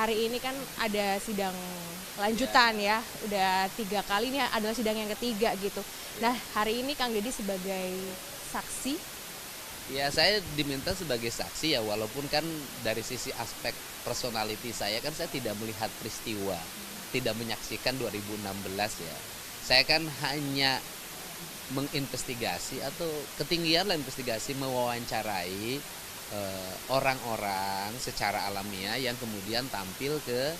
hari ini kan ada sidang lanjutan ya, udah 3 kali, ini adalah sidang yang ketiga gitu. Nah, hari ini Kang Deddy sebagai saksi. Ya, saya diminta sebagai saksi ya, walaupun kan dari sisi aspek personality saya kan saya tidak melihat peristiwa, tidak menyaksikan 2016 ya. Saya kan hanya menginvestigasi atau ketinggian lah investigasi, mewawancarai orang-orang secara alamiah yang kemudian tampil ke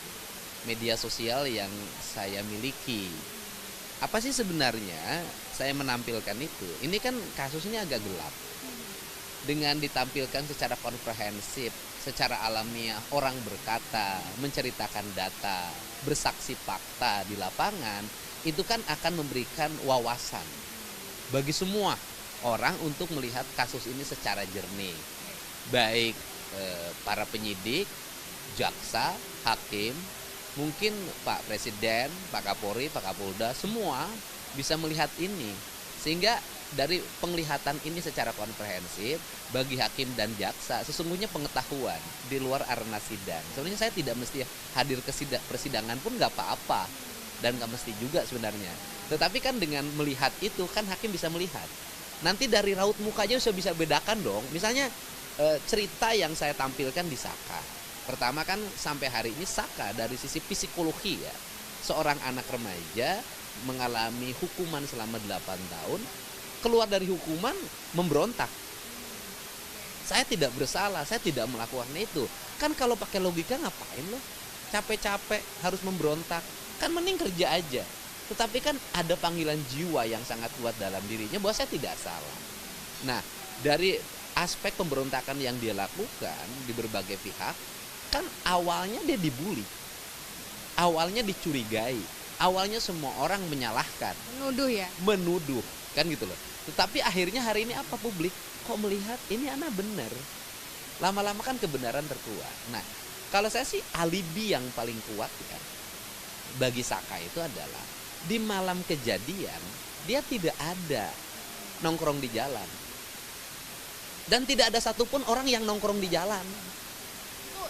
media sosial yang saya miliki. Apa sih sebenarnya saya menampilkan itu? Ini kan kasusnya agak gelap. Dengan ditampilkan secara komprehensif, secara alamiah, orang berkata, menceritakan data, bersaksi fakta di lapangan, itu kan akan memberikan wawasan bagi semua orang untuk melihat kasus ini secara jernih. Baik para penyidik, jaksa, hakim, mungkin Pak Presiden, Pak Kapolri, Pak Kapolda, semua bisa melihat ini. Sehingga dari penglihatan ini secara komprehensif, bagi hakim dan jaksa sesungguhnya pengetahuan di luar arena sidang. Sebenarnya saya tidak mesti hadir ke persidangan pun nggak apa-apa, dan nggak mesti juga sebenarnya. Tetapi kan dengan melihat itu kan hakim bisa melihat. Nanti dari raut muka aja bisa bedakan dong. Misalnya cerita yang saya tampilkan di Saka. Pertama kan sampai hari ini Saka dari sisi psikologi ya. Seorang anak remaja mengalami hukuman selama 8 tahun, keluar dari hukuman memberontak. Saya tidak bersalah, saya tidak melakukan itu. Kan kalau pakai logika ngapain loh? Capek-capek harus memberontak. Kan mending kerja aja. Tetapi kan ada panggilan jiwa yang sangat kuat dalam dirinya bahwa saya tidak salah. Nah, dari aspek pemberontakan yang dia lakukan di berbagai pihak, kan awalnya dia dibully, awalnya dicurigai, awalnya semua orang menyalahkan, menuduh, kan gitu loh. Tetapi akhirnya hari ini apa, publik kok melihat ini anak benar, lama-lama kan kebenaran terkuat. Nah, kalau saya sih alibi yang paling kuat ya bagi Saka itu adalah di malam kejadian dia tidak ada nongkrong di jalan. Dan tidak ada satupun orang yang nongkrong di jalan.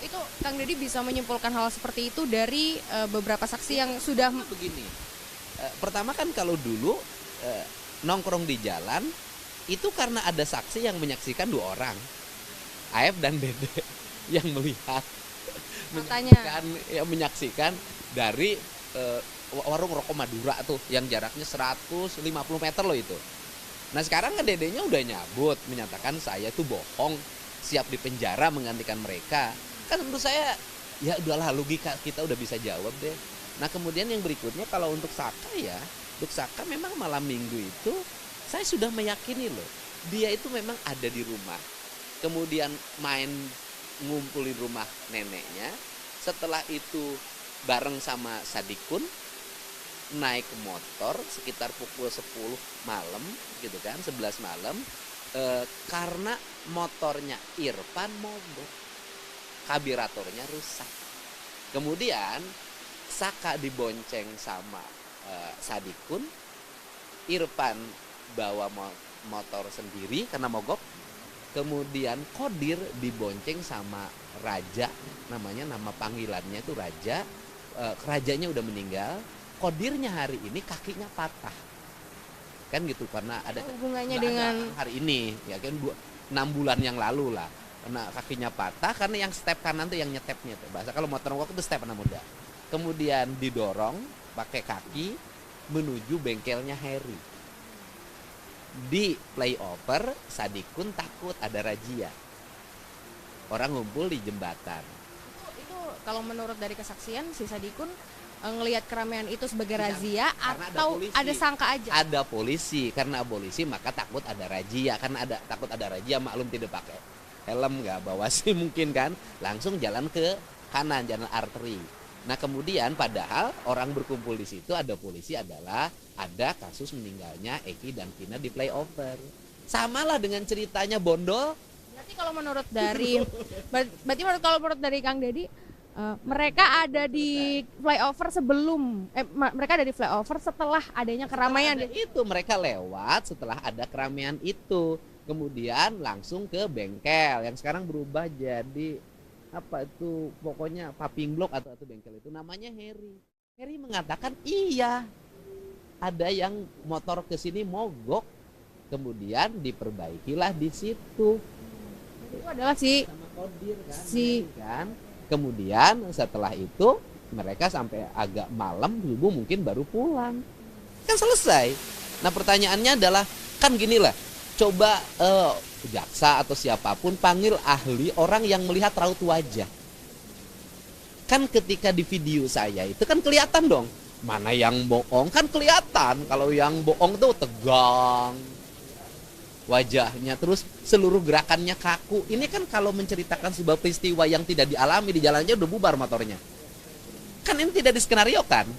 Itu Kang Deddy bisa menyimpulkan hal seperti itu dari beberapa saksi yang sudah begini. Pertama kan kalau dulu nongkrong di jalan itu karena ada saksi yang menyaksikan 2 orang, Aep dan Dede, yang melihat, menyaksikan dari warung rokok Madura tuh yang jaraknya 150 meter loh itu. Nah sekarang kan Dedenya udah nyabut, menyatakan saya tuh bohong, siap dipenjara menggantikan mereka. Kan menurut saya ya udahlah, logika kita udah bisa jawab deh. Nah kemudian yang berikutnya kalau untuk Saka ya, untuk Saka memang malam minggu itu saya sudah meyakini loh, dia itu memang ada di rumah. Kemudian main ngumpul di rumah neneknya, setelah itu bareng sama Sadikun, naik motor sekitar pukul 10 malam gitu kan, 11 malam, karena motornya Irfan mogok, karburatornya rusak. Kemudian Saka dibonceng sama Sadikun, Irfan bawa motor sendiri karena mogok. Kemudian Kodir dibonceng sama Raja, namanya, nama panggilannya itu Raja. Rajanya udah meninggal. Kodirnya hari ini kakinya patah, kan gitu, karena ada hubungannya dengan hari ini ya kan 6 bulan yang lalu lah, karena kakinya patah karena yang step kanan tuh yang nyetepnya tuh, bahasa kalau motor mogok itu step anak muda. Kemudian didorong pakai kaki menuju bengkelnya Harry. Di flyover Sadikun takut ada razia, orang ngumpul di jembatan. Itu kalau menurut dari kesaksian si Sadikun ngelihat keramaian itu sebagai razia atau ada sangka aja? Ada polisi, karena polisi maka takut ada razia, karena takut ada razia, maklum tidak pakai helm, nggak bawa SIM mungkin kan, langsung jalan ke kanan, jalan arteri. Nah kemudian padahal orang berkumpul di situ ada polisi adalah ada kasus meninggalnya Eki dan Vina di flyover. Samalah dengan ceritanya Bondol. Berarti kalau menurut dari kalau menurut dari Kang Deddy, mereka ada di flyover sebelum mereka ada di flyover setelah adanya keramaian itu, mereka lewat setelah ada keramaian itu, kemudian langsung ke bengkel yang sekarang berubah jadi apa itu pokoknya paping blok atau bengkel itu namanya Heri. Heri mengatakan iya, ada yang motor kesini mogok, kemudian diperbaikilah di situ. Itu adalah si Sama Kodir kan, si kan. Kemudian setelah itu mereka sampai agak malam subuh mungkin baru pulang. Kan selesai. Nah pertanyaannya adalah kan gini lah, coba jaksa atau siapapun panggil ahli orang yang melihat raut wajah. Kan ketika di video saya itu kan kelihatan dong mana yang bohong, kan kelihatan kalau yang bohong tuh tegang wajahnya, terus seluruh gerakannya kaku. Ini kan kalau menceritakan sebuah peristiwa yang tidak dialami di jalannya udah bubar motornya. Kan ini tidak diskenariokan.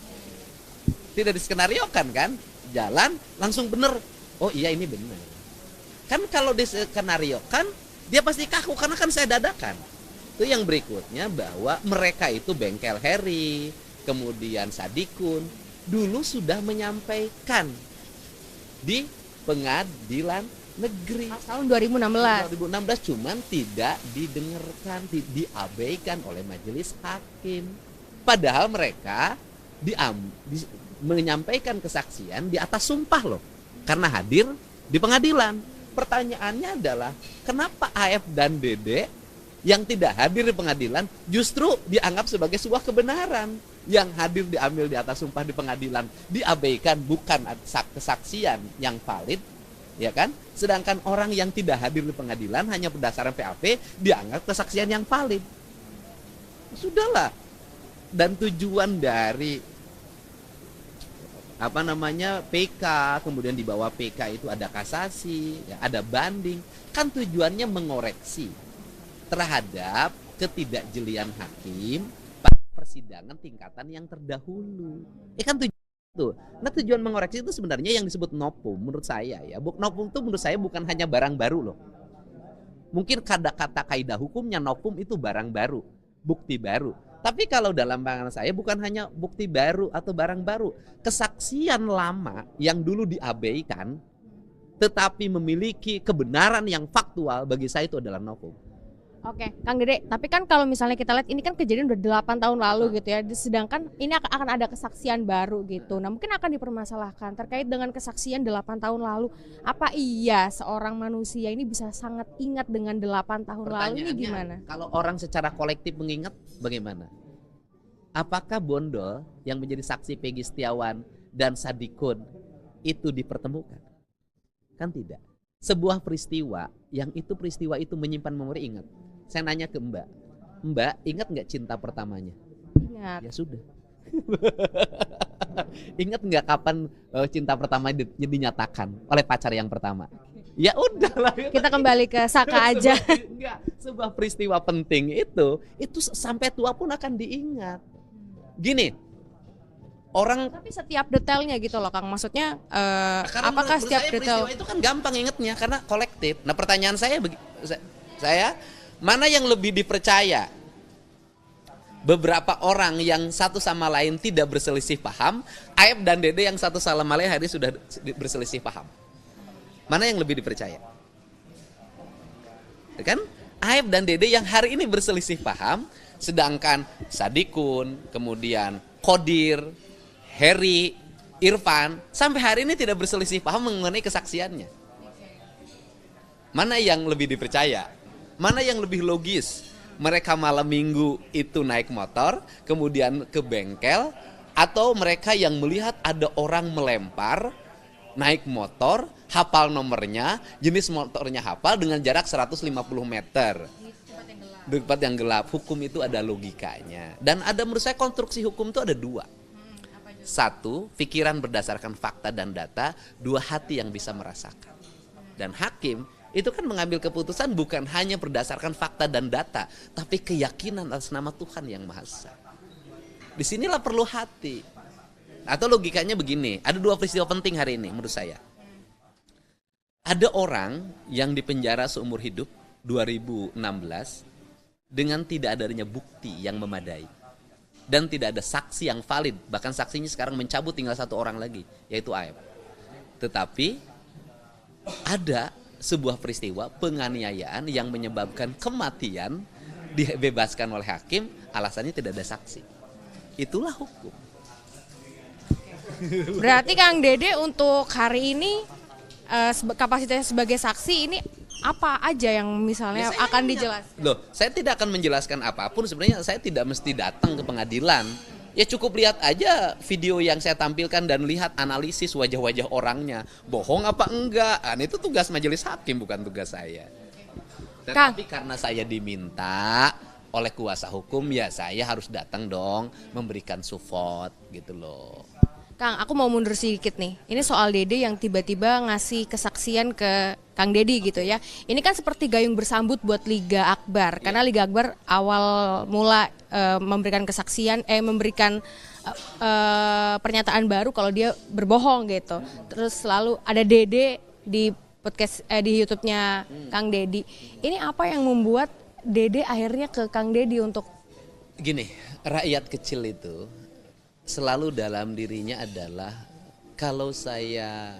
Tidak diskenariokan kan? Jalan langsung bener. Oh iya ini bener. Kan kalau diskenariokan dia pasti kaku karena kan saya dadakan. Itu yang berikutnya bahwa mereka itu bengkel Heri, kemudian Sadikun dulu sudah menyampaikan di pengadilan negeri tahun 2016. 2016 cuman tidak didengarkan, diabaikan oleh majelis hakim. Padahal mereka menyampaikan kesaksian di atas sumpah loh, karena hadir di pengadilan. Pertanyaannya adalah kenapa AF dan Dede yang tidak hadir di pengadilan justru dianggap sebagai sebuah kebenaran, yang hadir diambil di atas sumpah di pengadilan diabaikan, bukan kesaksian yang valid, ya kan? Sedangkan orang yang tidak hadir di pengadilan hanya berdasarkan PAP dianggap kesaksian yang valid. Sudahlah. Dan tujuan dari PK, kemudian di bawah PK itu ada kasasi, ya, ada banding, kan tujuannya mengoreksi terhadap ketidakjelian hakim pada persidangan tingkatan yang terdahulu. Kan tujuan itu. Nah tujuan mengoreksi itu sebenarnya yang disebut nopum menurut saya ya. Nopum itu menurut saya bukan hanya barang baru loh. Mungkin kata kaidah hukumnya nopum itu barang baru, bukti baru. Tapi kalau dalam pandangan saya bukan hanya bukti baru atau barang baru, kesaksian lama yang dulu diabaikan tetapi memiliki kebenaran yang faktual, bagi saya itu adalah nopum. Oke, Kang Dede, tapi kan kalau misalnya kita lihat ini kan kejadian udah 8 tahun lalu gitu ya. Sedangkan ini akan ada kesaksian baru gitu. Nah, mungkin akan dipermasalahkan terkait dengan kesaksian 8 tahun lalu. Apa iya seorang manusia ini bisa sangat ingat dengan 8 tahun lalu, ini gimana? Kalau orang secara kolektif mengingat bagaimana? Apakah Bondol yang menjadi saksi Peggy Setiawan dan Sadikun itu dipertemukan? Kan tidak. Sebuah peristiwa yang itu peristiwa itu menyimpan memori, ingat. Saya nanya ke Mbak ingat nggak cinta pertamanya? Ingat. Ya sudah. Ingat nggak kapan cinta pertama dinyatakan oleh pacar yang pertama? Ya udahlah. Kita kembali ke Saka aja. Enggak, sebuah peristiwa penting itu sampai tua pun akan diingat. Gini, orang tapi setiap detailnya gitu loh Kang, maksudnya apakah menurut setiap saya detail peristiwa itu kan gampang ingetnya karena kolektif. Nah pertanyaan saya mana yang lebih dipercaya? Beberapa orang yang satu sama lain tidak berselisih paham, Aep dan Dede yang satu sama lain hari sudah berselisih paham. Mana yang lebih dipercaya? Kan Aep dan Dede yang hari ini berselisih paham, sedangkan Sadikun, kemudian Kodir, Heri, Irfan sampai hari ini tidak berselisih paham mengenai kesaksiannya. Mana yang lebih dipercaya? Mana yang lebih logis? Mereka malam minggu itu naik motor, kemudian ke bengkel, atau mereka yang melihat ada orang melempar, naik motor, hafal nomornya, jenis motornya hafal dengan jarak 150 meter. Di tempat yang gelap. Hukum itu ada logikanya. Dan ada menurut saya konstruksi hukum itu ada dua. Satu, pikiran berdasarkan fakta dan data. Dua, hati yang bisa merasakan. Dan hakim itu kan mengambil keputusan bukan hanya berdasarkan fakta dan data, tapi keyakinan atas nama Tuhan yang Maha Esa. Disinilah perlu hati. Atau logikanya begini, ada dua peristiwa penting hari ini menurut saya. Ada orang yang dipenjara seumur hidup 2016 dengan tidak adanya bukti yang memadai. Dan tidak ada saksi yang valid, bahkan saksinya sekarang mencabut, tinggal satu orang lagi, yaitu Aep. Tetapi ada sebuah peristiwa penganiayaan yang menyebabkan kematian dibebaskan oleh hakim, alasannya tidak ada saksi. Itulah hukum. Berarti Kang Dede untuk hari ini kapasitasnya sebagai saksi ini apa aja yang misalnya akan dijelaskan? Loh, saya tidak akan menjelaskan apapun. Sebenarnya saya tidak mesti datang ke pengadilan. Ya cukup lihat aja video yang saya tampilkan dan lihat analisis wajah-wajah orangnya. Bohong apa enggak? Itu tugas majelis hakim, bukan tugas saya. Tetapi karena saya diminta oleh kuasa hukum, ya saya harus datang dong memberikan support gitu loh. Kang, aku mau mundur sedikit nih. Ini soal Dede yang tiba-tiba ngasih kesaksian ke Kang Dedi gitu ya. Ini kan seperti gayung bersambut buat Liga Akbar. Karena Liga Akbar awal mula memberikan kesaksian, memberikan pernyataan baru kalau dia berbohong gitu. Terus selalu ada Dede di podcast di YouTube-nya Kang Dedi. Ini apa yang membuat Dede akhirnya ke Kang Dedi untuk gini, rakyat kecil itu selalu dalam dirinya adalah kalau saya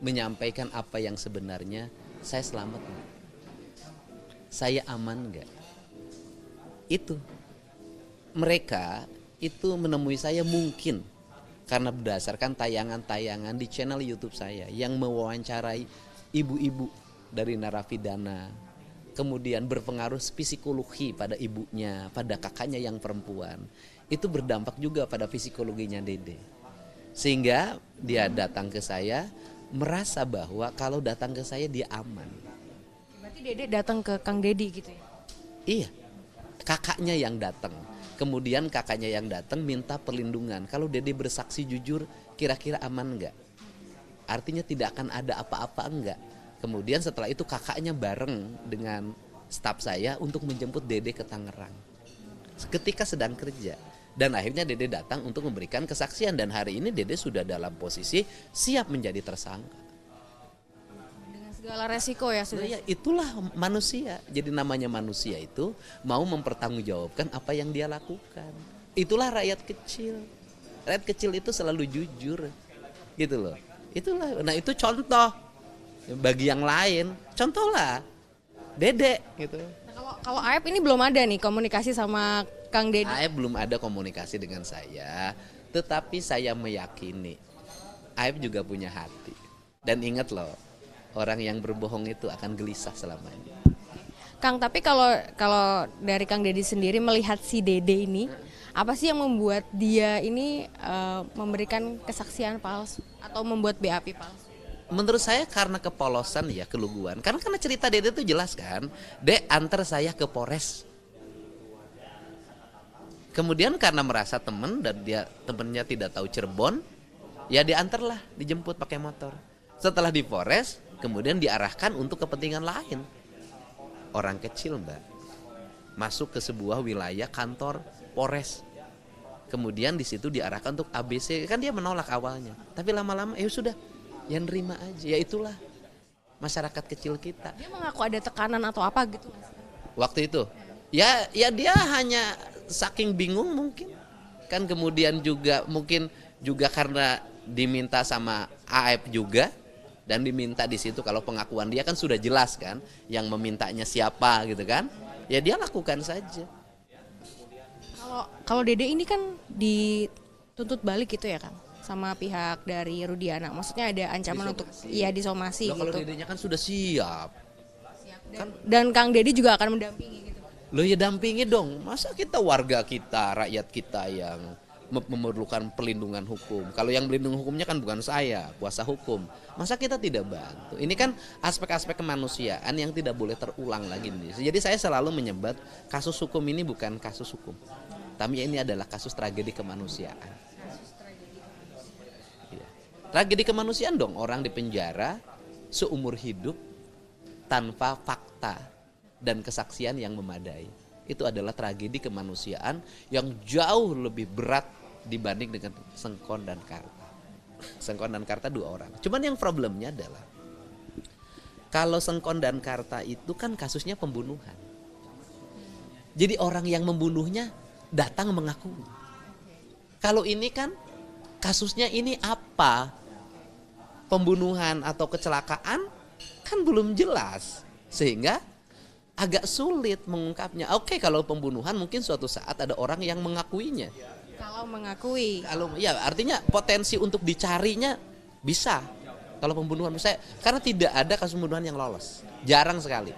menyampaikan apa yang sebenarnya, saya selamat nggak? Saya aman nggak? Itu mereka itu menemui saya mungkin karena berdasarkan tayangan-tayangan di channel YouTube saya yang mewawancarai ibu-ibu dari narapidana, kemudian berpengaruh psikologi pada ibunya, pada kakaknya yang perempuan. Itu berdampak juga pada psikologinya Dede. Sehingga dia datang ke saya merasa bahwa kalau datang ke saya dia aman. Berarti Dede datang ke Kang Dedi gitu ya? Iya, kakaknya yang datang. Kemudian kakaknya yang datang minta perlindungan. Kalau Dede bersaksi jujur, kira-kira aman enggak? Artinya tidak akan ada apa-apa enggak? Kemudian setelah itu kakaknya bareng dengan staf saya untuk menjemput Dede ke Tangerang. Ketika sedang kerja. Dan akhirnya Dede datang untuk memberikan kesaksian. Dan hari ini Dede sudah dalam posisi siap menjadi tersangka. Dengan segala resiko ya sudah. Ya, itulah manusia. Jadi namanya manusia itu mau mempertanggungjawabkan apa yang dia lakukan. Itulah rakyat kecil. Rakyat kecil itu selalu jujur. Gitu loh. Itulah. Nah itu contoh. Bagi yang lain, contohlah Dede gitu. Nah, kalau Aep ini belum ada nih komunikasi sama Kang Dedi. Aep belum ada komunikasi dengan saya, tetapi saya meyakini Aep juga punya hati. Dan ingat loh, orang yang berbohong itu akan gelisah selamanya. Kang, tapi kalau dari Kang Dedi sendiri melihat si Dede ini, apa sih yang membuat dia ini memberikan kesaksian palsu atau membuat BAP palsu? Menurut saya karena kepolosan ya, keluguan. Karena cerita Dede itu jelas kan, Dek antar saya ke Polres. Kemudian karena merasa teman dan dia temennya tidak tahu Cirebon, ya diantarlah, dijemput pakai motor. Setelah di Polres, kemudian diarahkan untuk kepentingan lain. Orang kecil mbak, masuk ke sebuah wilayah kantor Polres. Kemudian di situ diarahkan untuk ABC, kan dia menolak awalnya. Tapi lama-lama sudah, yang nerima aja. Ya itulah masyarakat kecil kita. Dia mengaku ada tekanan atau apa gitu? Waktu itu, ya dia hanya saking bingung mungkin. Kan kemudian juga mungkin juga karena diminta sama AF juga. Dan diminta di situ kalau pengakuan dia kan sudah jelas kan, yang memintanya siapa gitu kan, ya dia lakukan saja. Kalau Dede ini kan dituntut balik gitu ya kan, sama pihak dari Rudiana, maksudnya ada ancaman untuk disomasi Kalau gitu. Dedenya kan sudah siap. Dan Kang Dedi juga akan mendampingi gitu. Loh ya dampingi dong, masa kita warga kita, rakyat kita yang memerlukan perlindungan hukum. Kalau yang melindungi hukumnya kan bukan saya, kuasa hukum. Masa kita tidak bantu? Ini kan aspek-aspek kemanusiaan yang tidak boleh terulang lagi. Jadi saya selalu menyebut kasus hukum ini bukan kasus hukum, tapi ini adalah kasus tragedi kemanusiaan. Ya. Tragedi kemanusiaan dong, orang di penjara seumur hidup tanpa fakta dan kesaksian yang memadai. Itu adalah tragedi kemanusiaan yang jauh lebih berat dibanding dengan Sengkon dan Karta. Sengkon dan Karta 2 orang. Cuman yang problemnya adalah kalau Sengkon dan Karta itu kan kasusnya pembunuhan. Jadi orang yang membunuhnya datang mengaku. Kalau ini kan kasusnya ini apa? Pembunuhan atau kecelakaan kan belum jelas. Sehingga agak sulit mengungkapnya. Oke, kalau pembunuhan mungkin suatu saat ada orang yang mengakuinya. Kalau mengakui. Kalau ya artinya potensi untuk dicarinya bisa. Kalau pembunuhan menurut saya karena tidak ada kasus pembunuhan yang lolos. Jarang sekali.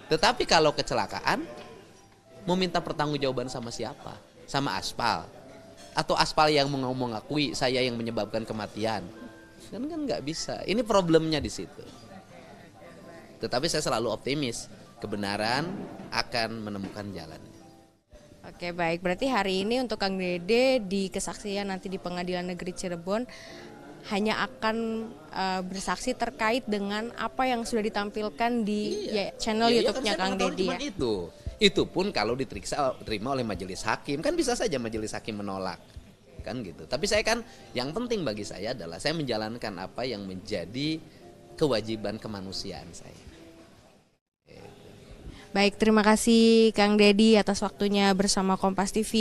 Tetapi kalau kecelakaan mau minta pertanggungjawaban sama siapa? Sama aspal. Atau aspal yang mengakui saya yang menyebabkan kematian. Kan nggak bisa. Ini problemnya di situ. Tetapi saya selalu optimis, kebenaran akan menemukan jalan. Oke, baik. Berarti hari ini untuk Kang Dede di kesaksian nanti di Pengadilan Negeri Cirebon hanya akan bersaksi terkait dengan apa yang sudah ditampilkan di channel YouTube-nya Kang Dede. Itu pun kalau diterima oleh majelis hakim, kan bisa saja majelis hakim menolak. Kan gitu. Tapi saya kan yang penting bagi saya adalah saya menjalankan apa yang menjadi kewajiban kemanusiaan saya. Baik, terima kasih Kang Dedi atas waktunya bersama Kompas TV.